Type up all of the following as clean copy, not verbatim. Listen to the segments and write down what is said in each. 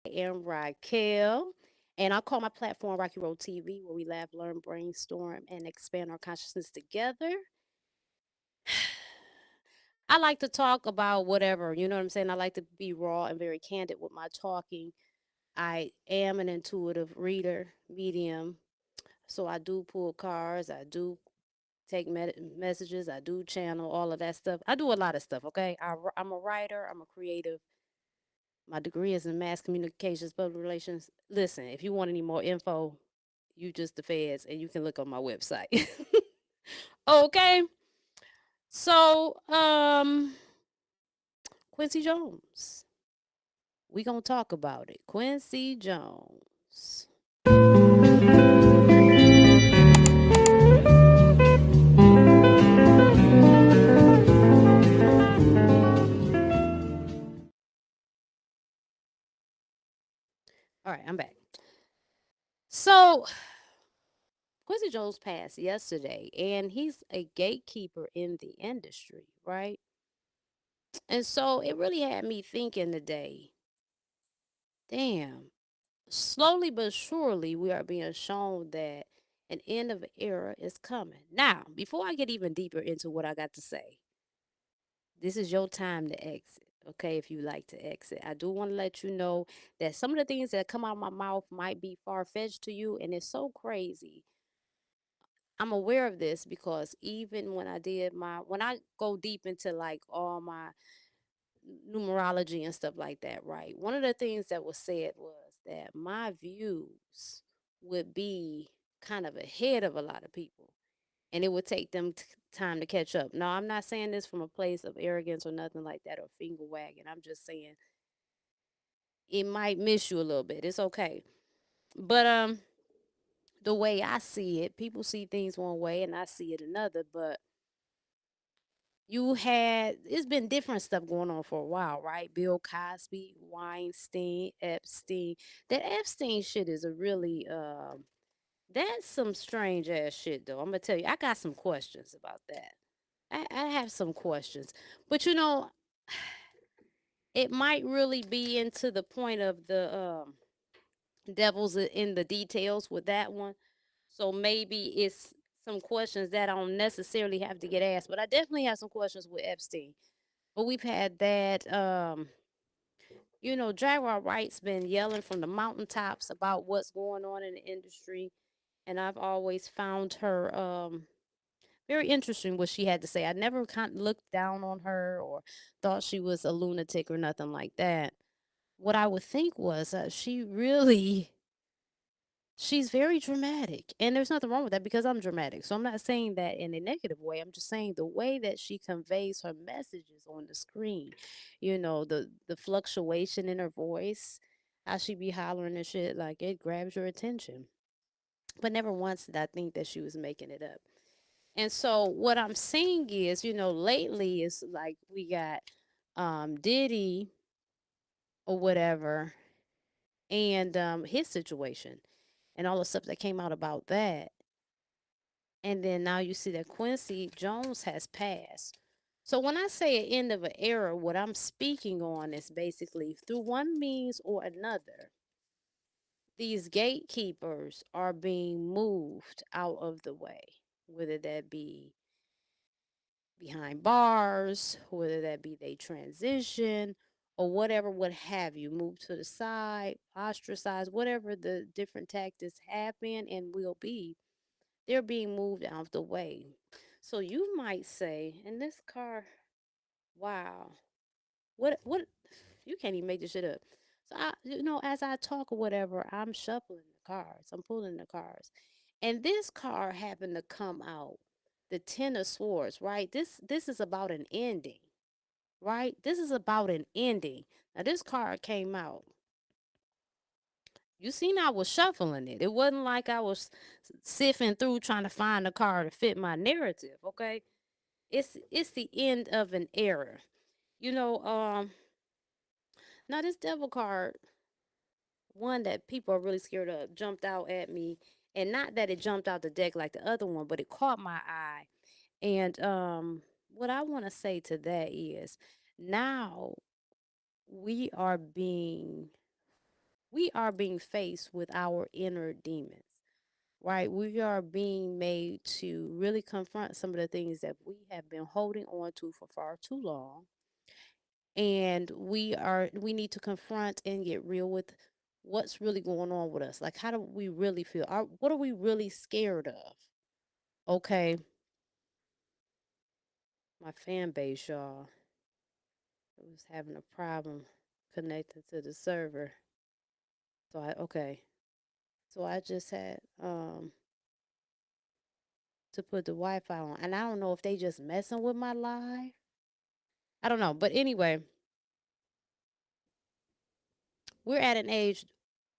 AM Racquel, and I call my platform Racqi Road TV, where we laugh, learn, brainstorm, and expand our consciousness together. I like to talk about whatever, you know what I'm saying? I like to be raw and very candid with my talking. I am an intuitive reader, medium, so I do pull cards, I do take messages, I do channel all of that stuff. I do a lot of stuff, okay? I'm a writer, I'm a creative. My degree is in mass communications, public relations. Listen, if you want any more info, you just the feds and you can look on my website. Okay. So, Quincy Jones. We gonna talk about it. Quincy Jones. All right, I'm back. So, Quincy Jones passed yesterday, and he's a gatekeeper in the industry, right? And so it really had me thinking today, damn, slowly but surely we are being shown that an end of an era is coming. Now, before I get even deeper into what I got to say, this is your time to exit. Okay, if you like to exit, I do want to let you know that some of the things that come out of my mouth might be far fetched to you, and it's so crazy. I'm aware of this because even when I go deep into like all my numerology and stuff like that, right? One of the things that was said was that my views would be kind of ahead of a lot of people and it would take them time to catch up. Now, I'm not saying this from a place of arrogance or nothing like that or finger wagging. I'm just saying it might miss you a little bit. It's okay. But the way I see it, people see things one way and I see it another, but it's been different stuff going on for a while, right? Bill Cosby, Weinstein, Epstein. That Epstein shit is a really that's some strange ass shit though. I'm gonna tell you, I got some questions about that. I have some questions. But it might really be into the point of the devil's in the details with that one. So maybe it's some questions that I don't necessarily have to get asked, but I definitely have some questions with Epstein. But we've had that. Jaguar Wright's been yelling from the mountaintops about what's going on in the industry, and I've always found her very interesting what she had to say. I never kind of looked down on her or thought she was a lunatic or nothing like that. What I would think was she's very dramatic. And there's nothing wrong with that because I'm dramatic. So I'm not saying that in a negative way. I'm just saying the way that she conveys her messages on the screen, the fluctuation in her voice, how she be hollering and shit, like it grabs your attention. But never once did I think that she was making it up. And so what I'm saying is, lately it's like we got Diddy or whatever and his situation and all the stuff that came out about that. And then now you see that Quincy Jones has passed. So when I say an end of an era, what I'm speaking on is basically through one means or another, these gatekeepers are being moved out of the way, whether that be behind bars, whether that be they transition or whatever, what have you, move to the side, ostracize, whatever the different tactics have been and will be, they're being moved out of the way. So you might say, in this car, wow, what, you can't even make this shit up. So as I talk or whatever, I'm shuffling the cards, I'm pulling the cards, and this car happened to come out, the Ten of Swords, right? This is about an ending, right? This is about an ending. Now this card came out. You seen I was shuffling it. It wasn't like I was sifting through trying to find a card to fit my narrative. Okay, it's the end of an era. You know, now this devil card, one that people are really scared of, jumped out at me, and not that it jumped out the deck like the other one, but it caught my eye. And what I want to say to that is, now we are being we are being faced with our inner demons, right? We are being made to really confront some of the things that we have been holding on to for far too long. And we need to confront and get real with what's really going on with us. Like, how do we really feel? What are we really scared of? Okay, my fan base, y'all, was having a problem connecting to the server. So I just had to put the Wi-Fi on, and I don't know if they just messing with my live. I don't know, but anyway, we're at an age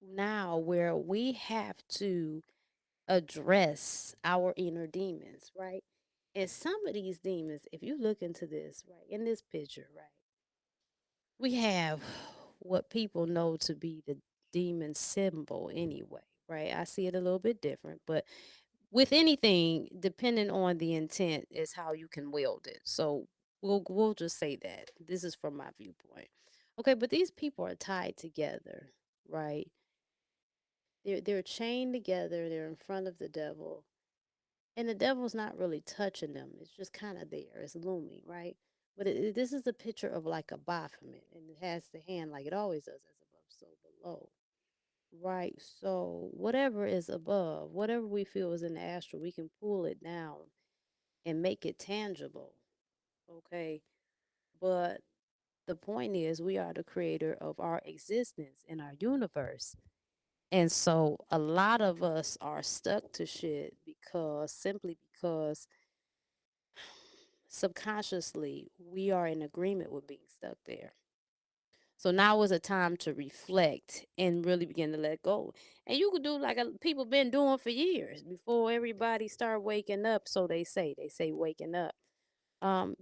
now where we have to address our inner demons, right? And some of these demons, if you look into this, right, in this picture, right, we have what people know to be the demon symbol anyway, right? I see it a little bit different, but with anything, depending on the intent, is how you can wield it. So we'll just say that this is from my viewpoint. Okay, but these people are tied together, right? They're chained together. They're in front of the devil, and the devil's not really touching them. It's just kind of there. It's looming, right? But this is a picture of like a Baphomet, and it has the hand like it always does, as above, so below. Right. So whatever is above, whatever we feel is in the astral, we can pull it down and make it tangible. Okay. But the point is, we are the creator of our existence in our universe. And so a lot of us are stuck to shit simply because subconsciously we are in agreement with being stuck there. So now is a time to reflect and really begin to let go. And you could do like people been doing for years before everybody start waking up. So they say waking up. Um,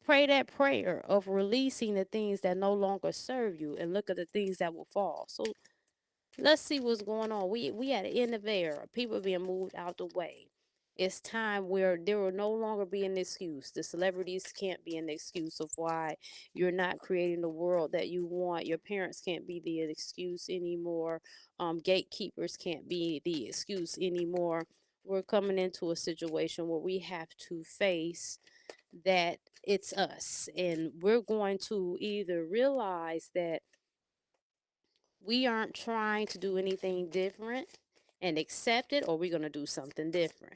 Pray that prayer of releasing the things that no longer serve you and look at the things that will fall. So let's see what's going on. We at the end of era. People being moved out the way. It's time where there will no longer be an excuse. The celebrities can't be an excuse of why you're not creating the world that you want. Your parents can't be the excuse anymore. Gatekeepers can't be the excuse anymore. We're coming into a situation where we have to face that it's us, and we're going to either realize that we aren't trying to do anything different and accept it, or we're going to do something different.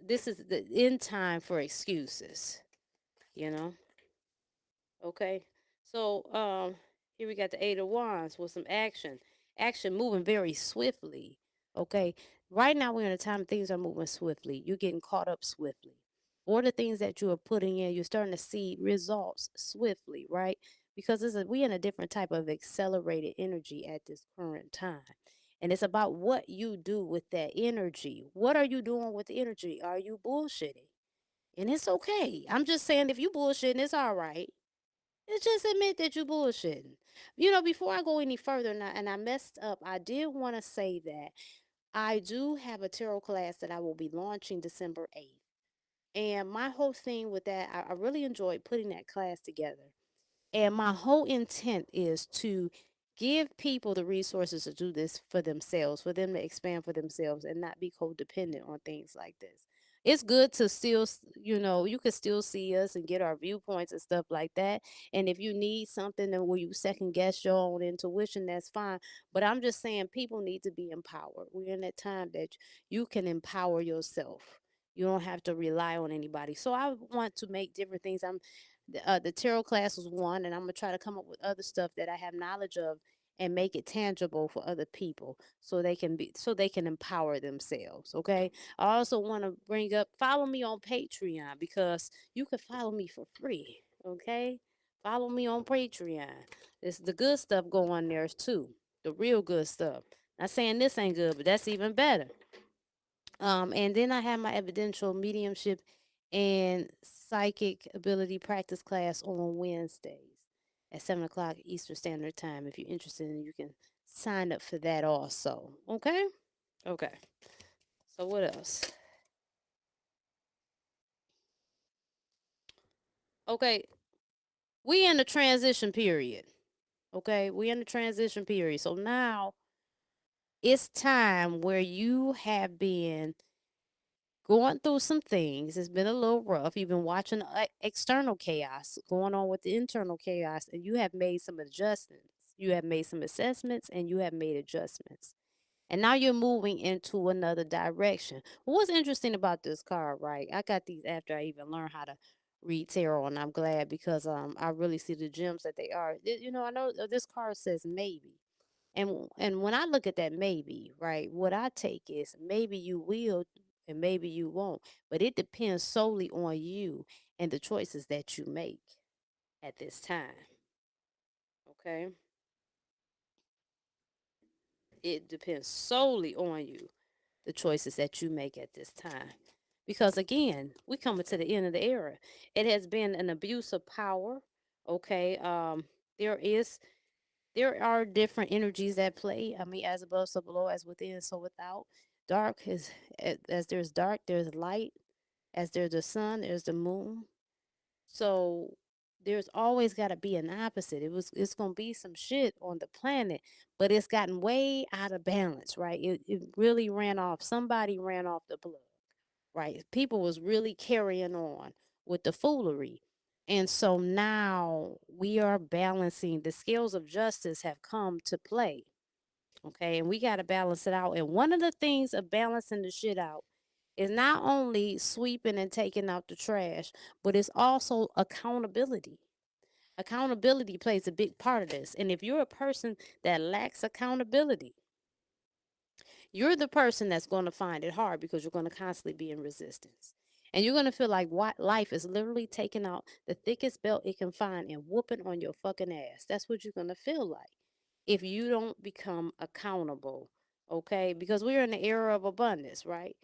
This is the end time for excuses, you know? Okay. So here we got the Eight of Wands with some action. Action moving very swiftly. Okay. Right now we're in a time things are moving swiftly. You're getting caught up swiftly. Or the things that you are putting in, you're starting to see results swiftly, right? Because we in a different type of accelerated energy at this current time. And it's about what you do with that energy. What are you doing with the energy? Are you bullshitting? And it's okay. I'm just saying, if you bullshitting, it's all right. Just admit that you bullshitting. Before I go any further, and I messed up, I did want to say that I do have a tarot class that I will be launching December 8th. And my whole thing with that, I really enjoyed putting that class together. And my whole intent is to give people the resources to do this for themselves, for them to expand for themselves and not be codependent on things like this. It's good to still, you can still see us and get our viewpoints and stuff like that. And if you need something and where you second guess your own intuition, that's fine. But I'm just saying people need to be empowered. We're in that time that you can empower yourself. You don't have to rely on anybody. So I want to make different things. The tarot class was one, and I'm gonna try to come up with other stuff that I have knowledge of and make it tangible for other people so they can empower themselves. Okay. I also want to bring up, follow me on Patreon, because you can follow me for free. Okay. Follow me on Patreon. It's the good stuff going there too. The real good stuff. Not saying this ain't good, but that's even better. And then I have my evidential mediumship and psychic ability practice class on Wednesdays at 7 o'clock Eastern Standard Time. If you're interested, you can sign up for that also. Okay? Okay. So what else? Okay. We in the transition period. Okay, we're in the transition period. So now it's time where you have been going through some things. It's been a little rough. You've been watching external chaos going on with the internal chaos, and you have made some adjustments. You have made some assessments and you have made adjustments. And now you're moving into another direction. What's interesting about this card, right? I got these after I even learned how to read tarot, and I'm glad because I really see the gems that they are. I know this card says maybe. And when I look at that maybe, right, what I take is maybe you will and maybe you won't. But it depends solely on you and the choices that you make at this time. Okay? It depends solely on you, the choices that you make at this time. Because again, we coming to the end of the era. It has been an abuse of power. Okay. There is there are different energies at play. I mean, as above, so below, as within, so without. Dark is as there's dark, there's light. As there's the sun, there's the moon. So there's always got to be an opposite. It's gonna be some shit on the planet, but it's gotten way out of balance, right? It really ran off. Somebody ran off the plug, right? People was really carrying on with the foolery. And so now we are balancing. The scales of justice have come to play. Okay. And we got to balance it out. And one of the things of balancing the shit out is not only sweeping and taking out the trash, but it's also accountability. Accountability plays a big part of this. And if you're a person that lacks accountability, you're the person that's going to find it hard because you're going to constantly be in resistance. And you're going to feel like what life is literally taking out the thickest belt it can find and whooping on your fucking ass. That's what you're going to feel like if you don't become accountable. Okay? Because we're in the era of abundance, right?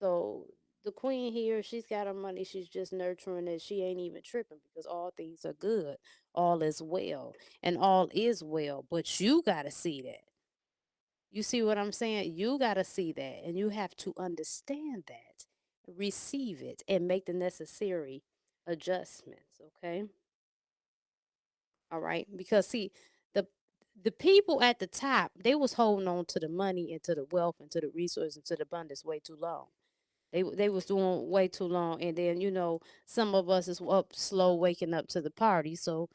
So the queen here, she's got her money. She's just nurturing it. She ain't even tripping because all things are good. All is well. And all is well. But you got to see that. You see what I'm saying? You got to see that and you have to understand that, receive it, and make the necessary adjustments. Okay. All right. Because see, the the people at the top, they was holding on to the money and to the wealth and to the resources and to the abundance way too long. They was doing way too long. And then, some of us is up slow waking up to the party. So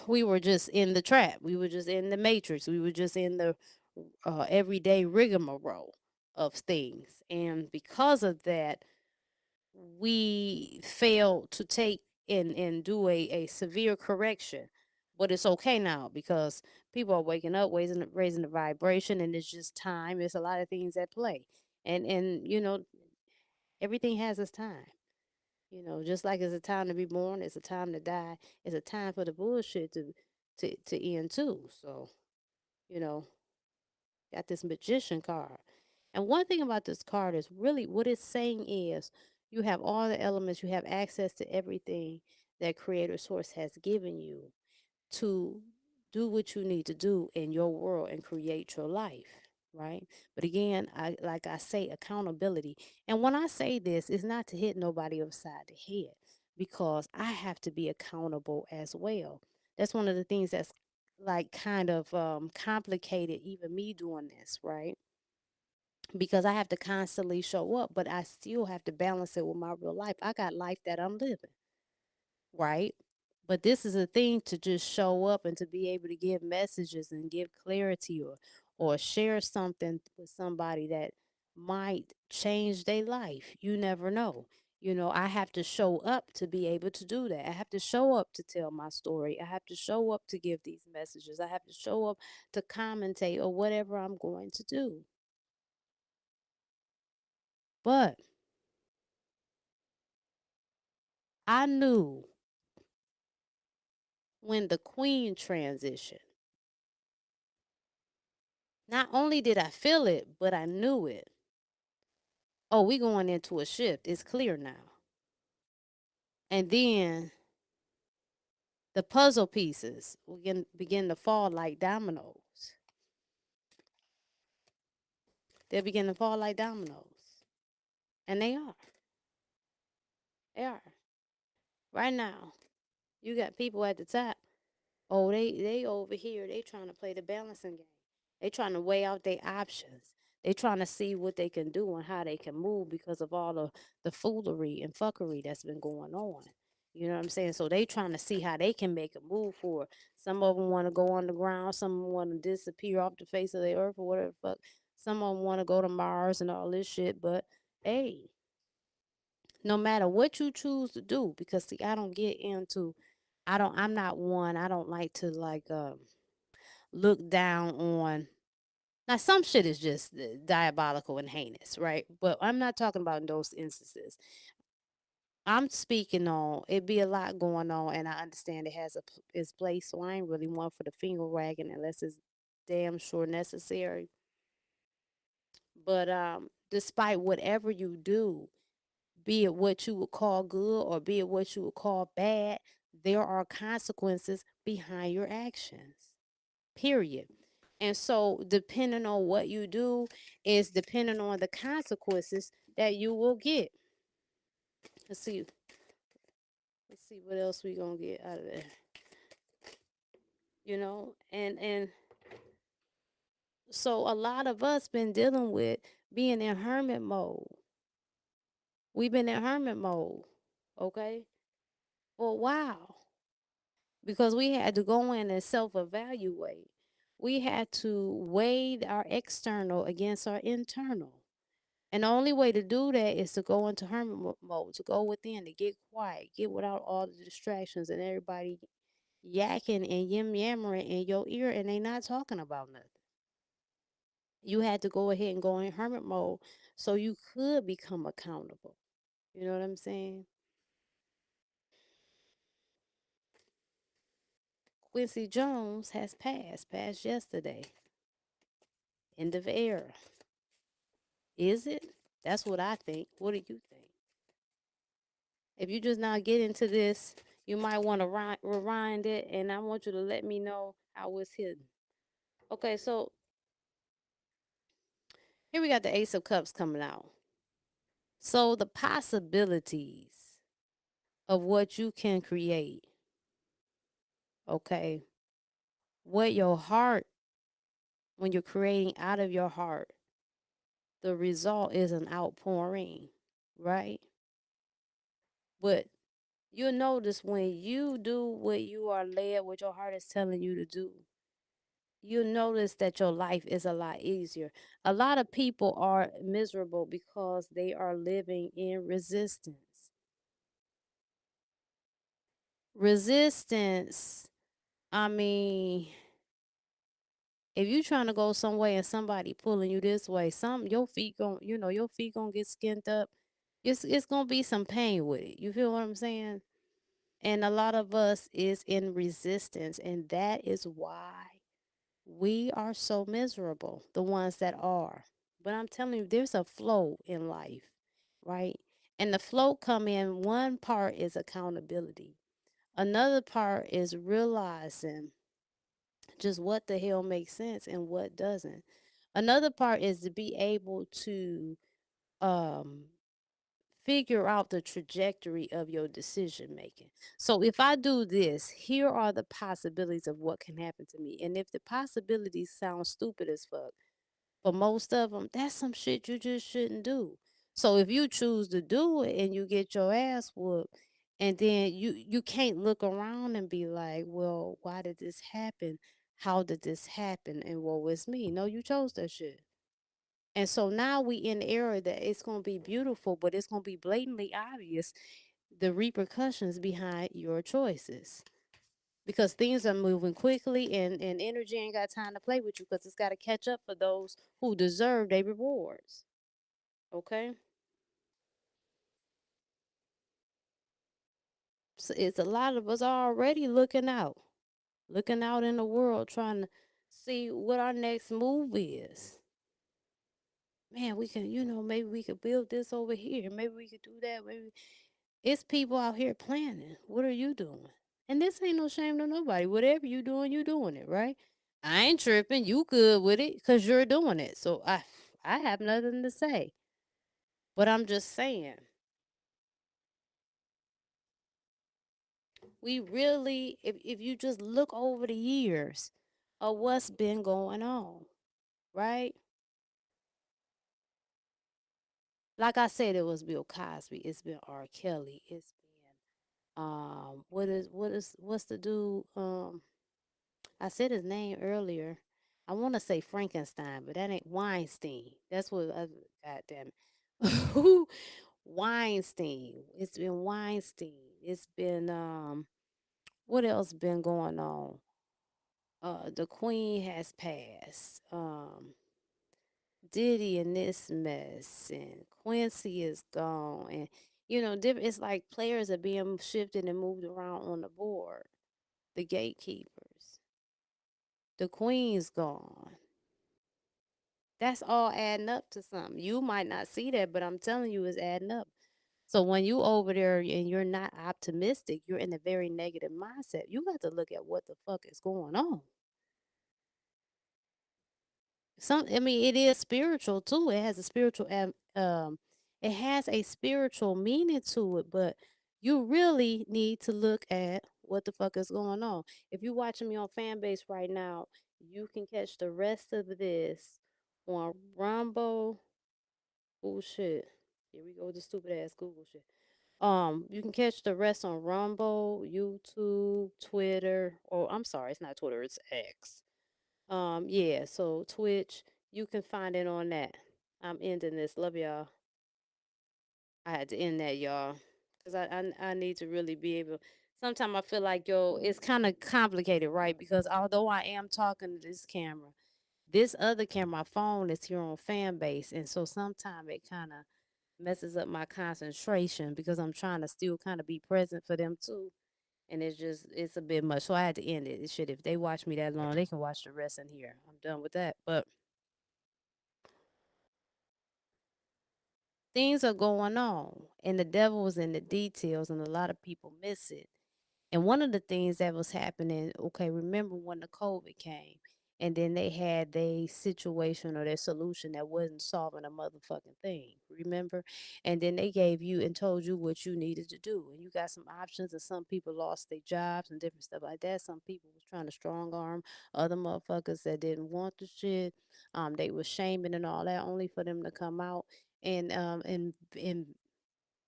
we were just in the trap. We were just in the matrix. We were just in the everyday rigmarole of things. And because of that, we failed to take and do a severe correction. But it's okay now because people are waking up, raising the vibration, and it's just time. There's a lot of things at play. And everything has its time. Just like it's a time to be born, it's a time to die, it's a time for the bullshit to end too. So, you know, got this magician card. And one thing about this card is really what it's saying is you have all the elements, you have access to everything that creator source has given you to do what you need to do in your world and create your life, right? But again, I say accountability. And when I say this, it's not to hit nobody upside the head because I have to be accountable as well. That's one of the things that's like kind of complicated even me doing this, right? Because I have to constantly show up, but I still have to balance it with my real life. I got life that I'm living, right? But this is a thing to just show up and to be able to give messages and give clarity or share something with somebody that might change their life. You never know. I have to show up to be able to do that. I have to show up to tell my story. I have to show up to give these messages. I have to show up to commentate or whatever I'm going to do. But I knew when the queen transitioned, not only did I feel it, but I knew it. Oh, we going into a shift. It's clear now. And then the puzzle pieces begin to fall like dominoes. They begin to fall like dominoes. And they are. They are. Right now, you got people at the top. Oh, they over here. They trying to play the balancing game. They trying to weigh out their options. They trying to see what they can do and how they can move because of all the foolery and fuckery that's been going on. You know what I'm saying? So they trying to see how they can make a move for it. Some of them want to go underground. Some of them want to disappear off the face of the earth or whatever the fuck. Some of them want to go to Mars and all this shit. But hey, no matter what you choose to do, because see, I don't get into I'm not one. I don't like to like look down on. Now some shit is just diabolical and heinous, right? But I'm not talking about in those instances. I'm speaking on it be a lot going on, and I understand it has its place. So I ain't really one for the finger wagging unless it's damn sure necessary. But despite whatever you do, be it what you would call good or be it what you would call bad, there are consequences behind your actions. Period. And so, depending on what you do, is depending on the consequences that you will get. Let's see. Let's see what else we gonna get out of it. And so a lot of us been dealing with being in hermit mode. We've been in hermit mode, okay, for a while because we had to go in and self-evaluate. We had to weigh our external against our internal. And the only way to do that is to go into hermit mode, to go within, to get quiet, get without all the distractions and everybody yakking and yammering in your ear and they not talking about nothing. You had to go ahead and go in hermit mode so you could become accountable. You know what I'm saying? Quincy Jones has passed yesterday. End of era. Is it? That's what I think. What do you think? If you just now get into this, you might want to rewind it, and I want you to let me know how it's hidden. Okay, so here we got the Ace of Cups coming out. So the possibilities of what you can create, okay, what your heart, when you're creating out of your heart, the result is an outpouring, right? But you'll notice when you do what you are led, what your heart is telling you to do, you'll notice that your life is a lot easier. A lot of people are miserable because they are living in resistance. Resistance, I mean, if you trying to go some way and somebody pulling you this way, your feet your feet gonna get skinned up. It's gonna be some pain with it. You feel what I'm saying? And a lot of us is in resistance, and that is why we are so miserable, the ones that are. But I'm telling you, there's a flow in life, right? And the flow come in, one part is accountability. Another part is realizing just what the hell makes sense and what doesn't. Another part is to be able to um figure out the trajectory of your decision making. So if I do this, here are the possibilities of what can happen to me. And if the possibilities sound stupid as fuck, for most of them, that's some shit you just shouldn't do. So if you choose to do it and you get your ass whooped, and then you can't look around and be like, well, why did this happen? How did this happen? And what was me? No, you chose that shit. And so now we in the era that it's gonna be beautiful, but it's gonna be blatantly obvious the repercussions behind your choices. Because things are moving quickly and energy ain't got time to play with you because it's got to catch up for those who deserve their rewards. Okay? So it's a lot of us already looking out in the world trying to see what our next move is. Man, we can, maybe we could build this over here. Maybe we could do that. Maybe it's people out here planning. What are you doing? And this ain't no shame to nobody. Whatever you doing it, right? I ain't tripping. You good with it because you're doing it. So I have nothing to say. But I'm just saying, We really, if you just look over the years of what's been going on, right? Like I said, it was Bill Cosby. It's been R. Kelly. It's been what's the dude? I said his name earlier. I want to say Frankenstein, but that ain't Weinstein. That's what. God damn it. Weinstein. It's been Weinstein. It's been what else been going on? The Queen has passed. Diddy and this mess, and Quincy is gone, and different. It's like players are being shifted and moved around on the board. The gatekeepers. The Queen's gone. That's all adding up to something. You might not see that, but I'm telling you, it's adding up. So when you over there and you're not optimistic, you're in a very negative mindset. You got to look at what the fuck is going on. I mean, it is spiritual too. It has a spiritual, it has a spiritual meaning to it. But you really need to look at what the fuck is going on. If you're watching me on fan base right now, you can catch the rest of this on Rumble. Oh shit! Here we go with the stupid ass Google shit. You can catch the rest on Rumble, YouTube, Twitter. Oh, I'm sorry, it's not Twitter, it's X. Yeah, so Twitch, you can find it on that. I'm ending this. Love y'all. I had to end that, y'all, because I need to really be able. Sometimes I feel like, yo, it's kind of complicated, right? Because although I am talking to this camera, this other camera, my phone is here on fan base, and so sometimes it kind of messes up my concentration because I'm trying to still kind of be present for them too. And it's a bit much. So I had to end it. It should if they watch me that long, they can watch the rest in here. I'm done with that. But things are going on and the devil is in the details and a lot of people miss it. And one of the things that was happening, okay, remember when the COVID came and then they had their situation or their solution that wasn't solving a motherfucking thing, remember? And then they gave you and told you what you needed to do. And you got some options, and some people lost their jobs and different stuff like that. Some people was trying to strong arm other motherfuckers that didn't want the shit. They were shaming and all that only for them to come out and in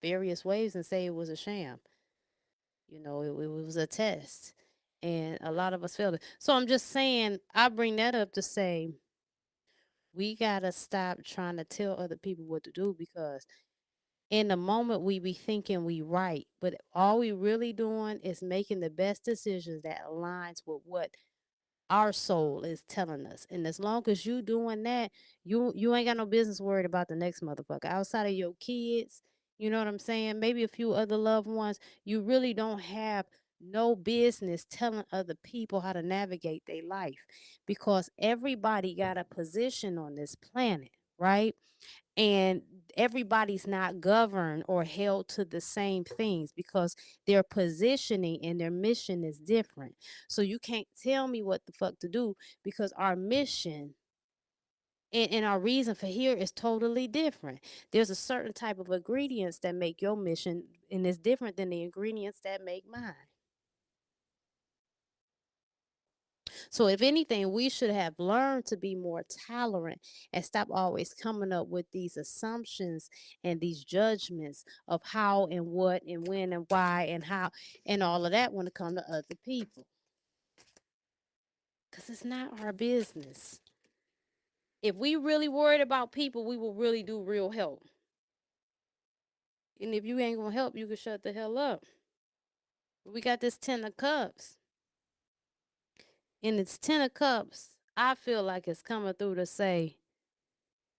various ways and say it was a sham. It was a test, and a lot of us failed it. So I'm just saying, I bring that up to say we gotta stop trying to tell other people what to do because in the moment we be thinking we right, but all we really doing is making the best decisions that aligns with what our soul is telling us. And as long as you doing that, you ain't got no business worried about the next motherfucker. Outside of your kids, you know what I'm saying? Maybe a few other loved ones, you really don't have no business telling other people how to navigate their life because everybody got a position on this planet, right? And everybody's not governed or held to the same things because their positioning and their mission is different. So you can't tell me what the fuck to do because our mission and our reason for here is totally different. There's a certain type of ingredients that make your mission and it's different than the ingredients that make mine. So, if anything, we should have learned to be more tolerant and stop always coming up with these assumptions and these judgments of how and what and when and why and how and all of that when it comes to other people. Because it's not our business. If we really worried about people, we will really do real help. And if you ain't going to help, you can shut the hell up. We got this 10 of cups. And it's 10 of cups. I feel like it's coming through to say,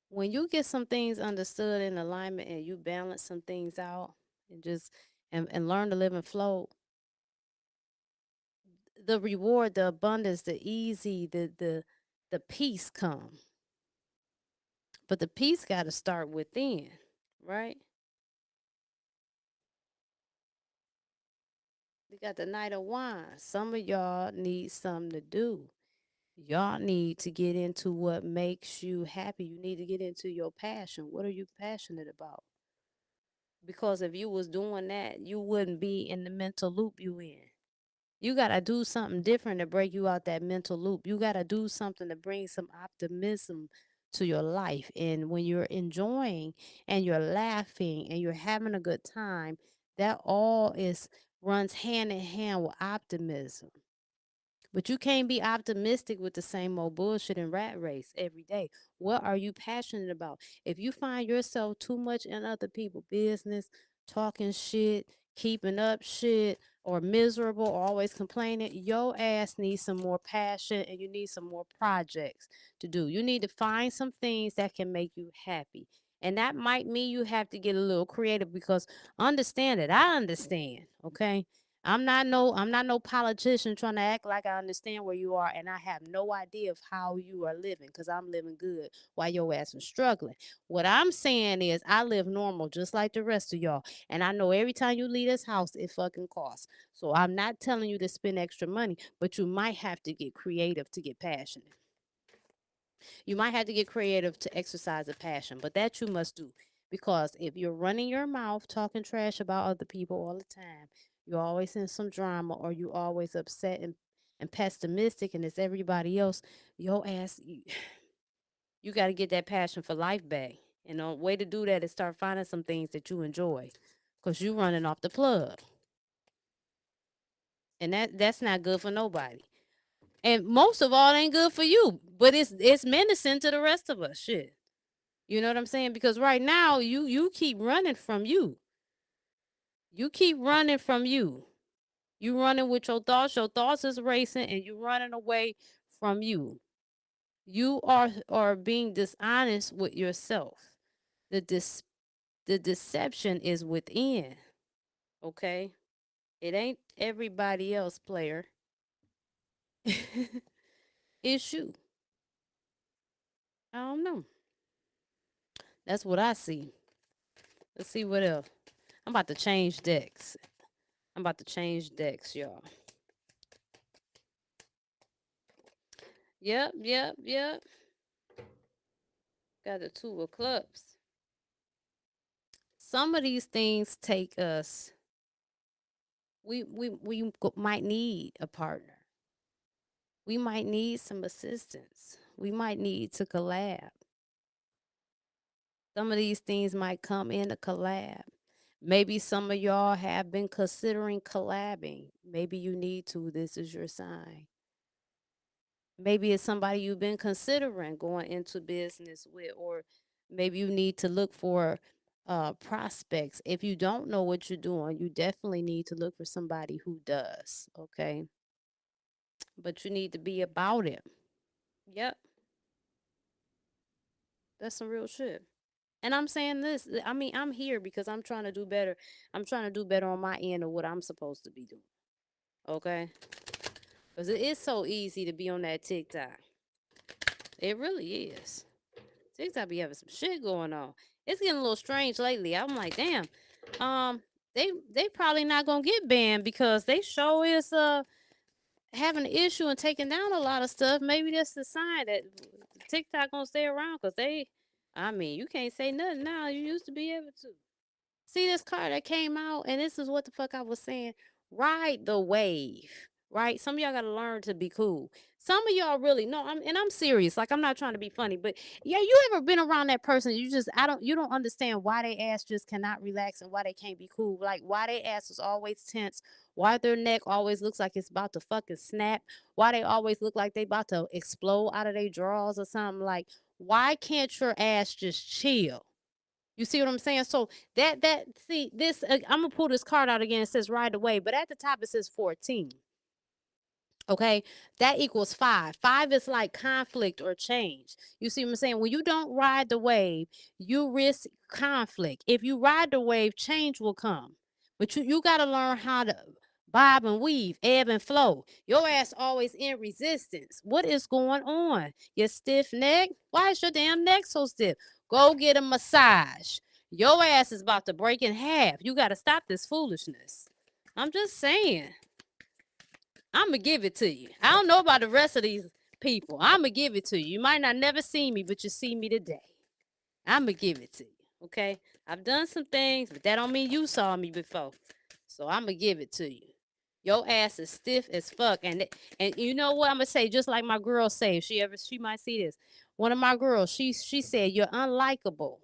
when you get some things understood in alignment and you balance some things out and just and learn to live and flow, the reward, the abundance, the easy, the peace come. But the peace got to start within, right? We got the Knight of Wands. Some of y'all need something to do. Y'all need to get into what makes you happy. You need to get into your passion. What are you passionate about? Because if you was doing that, you wouldn't be in the mental loop you in. You got to do something different to break you out that mental loop. You got to do something to bring some optimism to your life. And when you're enjoying and you're laughing and you're having a good time, that all is runs hand in hand with optimism. But you can't be optimistic with the same old bullshit and rat race every day. What are you passionate about? If you find yourself too much in other people's business, talking shit, keeping up shit, or miserable, or always complaining, your ass needs some more passion and you need some more projects to do. You need to find some things that can make you happy. And that might mean you have to get a little creative because understand it. I understand, okay? I'm not no politician trying to act like I understand where you are and I have no idea of how you are living because I'm living good while your ass is struggling. What I'm saying is I live normal just like the rest of y'all. And I know every time you leave this house it fucking costs. So I'm not telling you to spend extra money, but you might have to get creative to get passionate. You might have to get creative to exercise a passion, but that you must do. Because if you're running your mouth talking trash about other people all the time, you're always in some drama or you always upset and pessimistic and it's everybody else, your ass, you got to get that passion for life back. And the way to do that is start finding some things that you enjoy because you running off the plug. And that's not good for nobody. And most of all, it ain't good for you, but it's menacing to the rest of us. Shit. You know what I'm saying? Because right now you keep running from you. You keep running from you. You running with your thoughts. Your thoughts is racing, and you running away from you. You are being dishonest with yourself. The dis the deception is within. Okay, it ain't everybody else, player. It's you. I don't know. That's what I see. Let's see what else. I'm about to change decks. I'm about to change decks, y'all. Yep, yep, yep. Got the two of clubs. Some of these things take us. We might need a partner. We might need some assistance. We might need to collab. Some of these things might come in a collab. Maybe some of y'all have been considering collabing. Maybe you need to. This is your sign. Maybe it's somebody you've been considering going into business with, or maybe you need to look for prospects. If you don't know what you're doing, you definitely need to look for somebody who does. Okay. But you need to be about it. Yep. That's some real shit. And I'm saying this, I mean, I'm here because I'm trying to do better. I'm trying to do better on my end of what I'm supposed to be doing. Okay. Because it is so easy to be on that TikTok. It really is. TikTok be having some shit going on. It's getting a little strange lately. I'm like, damn, um, they probably not gonna get banned because they show is having an issue and taking down a lot of stuff. Maybe that's the sign that TikTok gonna stay around because I mean, you can't say nothing now. You used to be able to. See this car that came out, and this is what the fuck I was saying. Ride the wave, right? Some of y'all gotta learn to be cool. Some of y'all really no, I'm serious. Like I'm not trying to be funny, but yeah, you ever been around that person? You don't understand why they ass just cannot relax and why they can't be cool. Like why they ass is always tense, why their neck always looks like it's about to fucking snap, why they always look like they about to explode out of their drawers or something. Like why can't your ass just chill? You see what I'm saying? So that see this I'm gonna pull this card out again. It says right away, but at the top it says 14. Okay, that equals 5. 5 is like conflict or change. You see what I'm saying? When you don't ride the wave, you risk conflict. If you ride the wave, change will come. But you got to learn how to bob and weave, ebb and flow. Your ass always in resistance. What is going on? Your stiff neck? Why is your damn neck so stiff? Go get a massage. Your ass is about to break in half. You got to stop this foolishness. I'm just saying. I'm gonna give it to you. I don't know about the rest of these people. I'm gonna give it to you. You might not never see me, but you see me today. I'm gonna give it to you. Okay. I've done some things, but that don't mean you saw me before. So I'm gonna give it to you. Your ass is stiff as fuck. And you know what I'm gonna say? Just like my girl say, if she might see this. One of my girls, she said, "You're unlikable.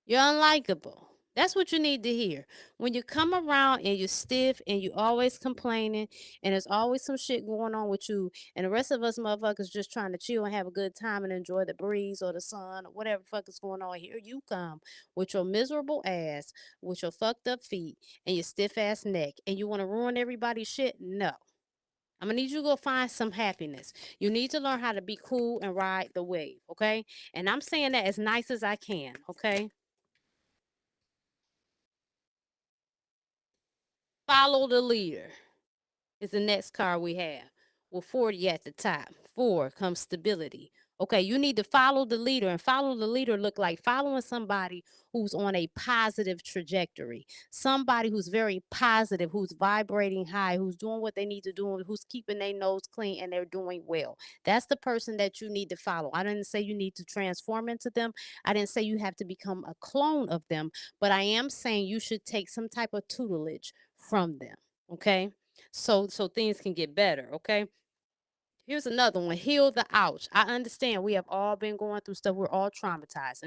You're unlikable." That's what you need to hear. When you come around and you're stiff and you always complaining and there's always some shit going on with you, and the rest of us motherfuckers just trying to chill and have a good time and enjoy the breeze or the sun or whatever fuck is going on, here you come with your miserable ass, with your fucked up feet and your stiff ass neck, and you want to ruin everybody's shit? No. I'm gonna need you to go find some happiness. You need to learn how to be cool and ride the wave, okay? And I'm saying that as nice as I can, okay? Follow the leader is the next card we have, with 40 at the top. 4 comes stability. Okay, you need to follow the leader, and follow the leader look like following somebody who's on a positive trajectory, somebody who's very positive, who's vibrating high, who's doing what they need to do, who's keeping their nose clean, and they're doing well. That's the person that you need to follow. I didn't say you need to transform into them. I didn't say you have to become a clone of them, but I am saying you should take some type of tutelage from them. Okay, so things can get better. Okay, here's another one. Heal the ouch. I understand we have all been going through stuff. We're all traumatized,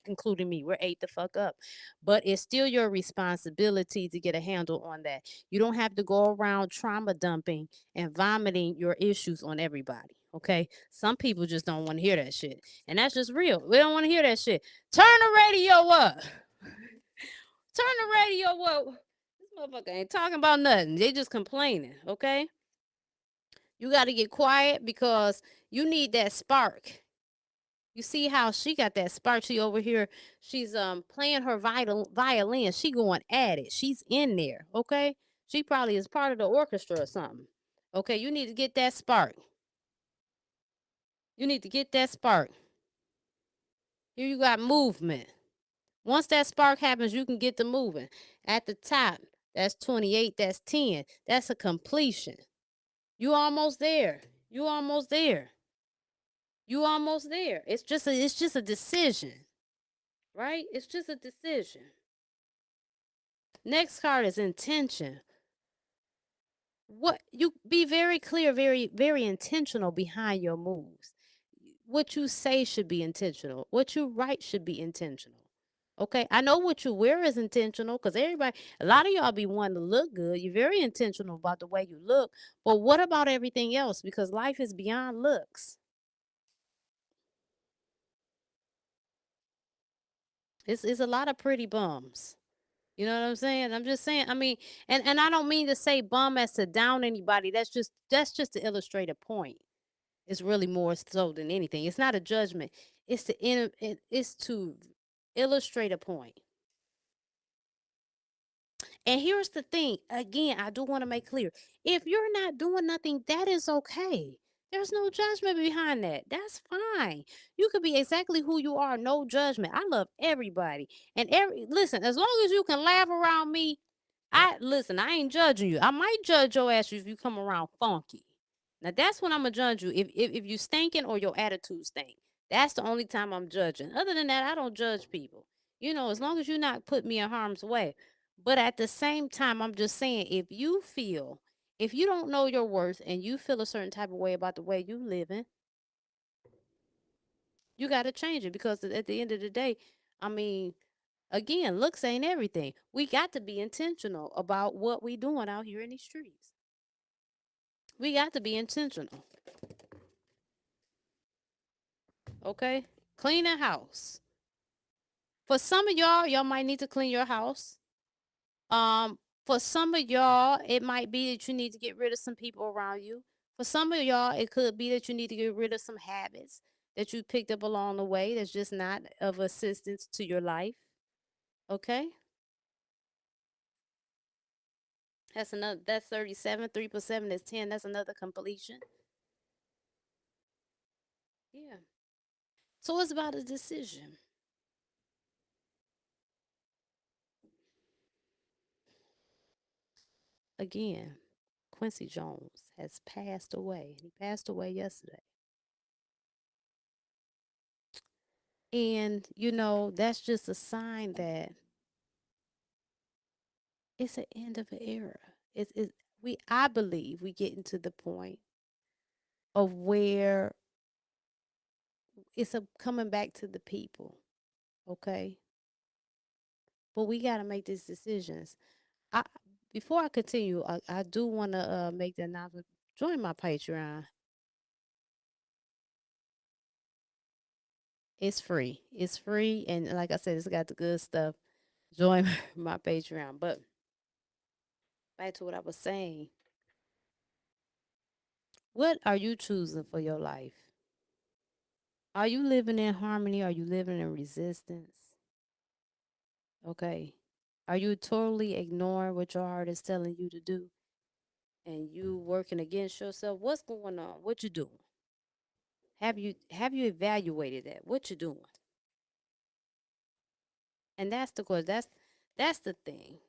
including me. We're ate the fuck up, but it's still your responsibility to get a handle on that. You don't have to go around trauma dumping and vomiting your issues on everybody. Okay, some people just don't want to hear that shit, and that's just real. We don't want to hear that shit. Turn the radio up. Turn the radio up. This motherfucker ain't talking about nothing. They just complaining. Okay, you got to get quiet because you need that spark. You see how she got that spark? She over here, she's playing her violin. She going at it. She's in there. Okay, she probably is part of the orchestra or something. Okay, you need to get that spark. You need to get that spark. Here you got movement. Once that spark happens, you can get to moving. At the top, that's 28. That's 10. That's a completion. You almost there. You almost there. You almost there. It's just a decision, right? It's just a decision. Next card is intention. What you be very clear, very, very intentional behind your moves. What you say should be intentional. What you write should be intentional. Okay, I know what you wear is intentional because a lot of y'all be wanting to look good. You're very intentional about the way you look. But what about everything else? Because life is beyond looks. It's a lot of pretty bums. You know what I'm saying? I'm just saying. I mean, and I don't mean to say bum as to down anybody. That's just to illustrate a point. It's really more so than anything. It's not a judgment. It's to illustrate a point. And here's the thing. Again, I do want to make clear. If you're not doing nothing, that is okay. There's no judgment behind that. That's fine. You could be exactly who you are, no judgment. I love everybody. And listen, as long as you can laugh around me, I ain't judging you. I might judge your ass if you come around funky. Now that's when I'm gonna judge you. If you stinking or your attitude stink. That's the only time I'm judging. Other than that, I don't judge people. As long as you're not putting me in harm's way. But at the same time, I'm just saying, if you don't know your worth and you feel a certain type of way about the way you living, you got to change it because at the end of the day, I mean, again, looks ain't everything. We got to be intentional about what we doing out here in these streets. We got to be intentional. Okay? Clean the house. For some of y'all might need to clean your house. Um, for some of y'all, it might be that you need to get rid of some people around you. For some of y'all, it could be that you need to get rid of some habits that you picked up along the way that's just not of assistance to your life. Okay? That's 37. 3 plus 7 is 10. That's another completion. Yeah. So it's about a decision. Again, Quincy Jones has passed away. He passed away yesterday. And, that's just a sign that it's an end of an era. It's I believe we getting to the point of where it's coming back to the people, okay? But we got to make these decisions. I Before I continue, I do want to make the announcement. Join my Patreon. It's free. It's free, and like I said, it's got the good stuff. Join my Patreon. But back to what I was saying. What are you choosing for your life? Are you living in harmony? Are you living in resistance? Okay. Are you totally ignoring what your heart is telling you to do and you working against yourself? What's going on? What you doing? Have you evaluated that? What you doing? And that's the question. That's the thing.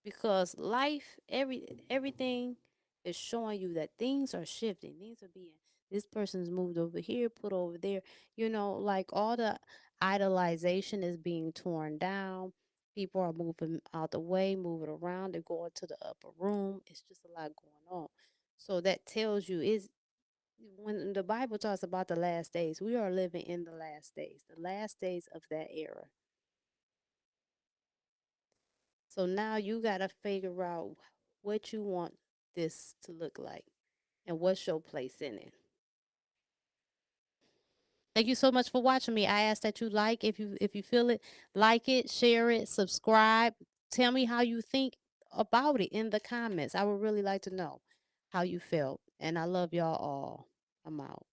Because life, everything is showing you that things are shifting. Things are being this person's moved over here, put over there. Like all the idolization is being torn down. People are moving out the way, moving around. They're going to the upper room. It's just a lot going on. So that tells you is when the Bible talks about the last days, we are living in the last days of that era. So now you got to figure out what you want this to look like and what's your place in it. Thank you so much for watching me. I ask that you like if you feel it, like it, share it, subscribe. Tell me how you think about it in the comments. I would really like to know how you felt. And I love y'all all. I'm out.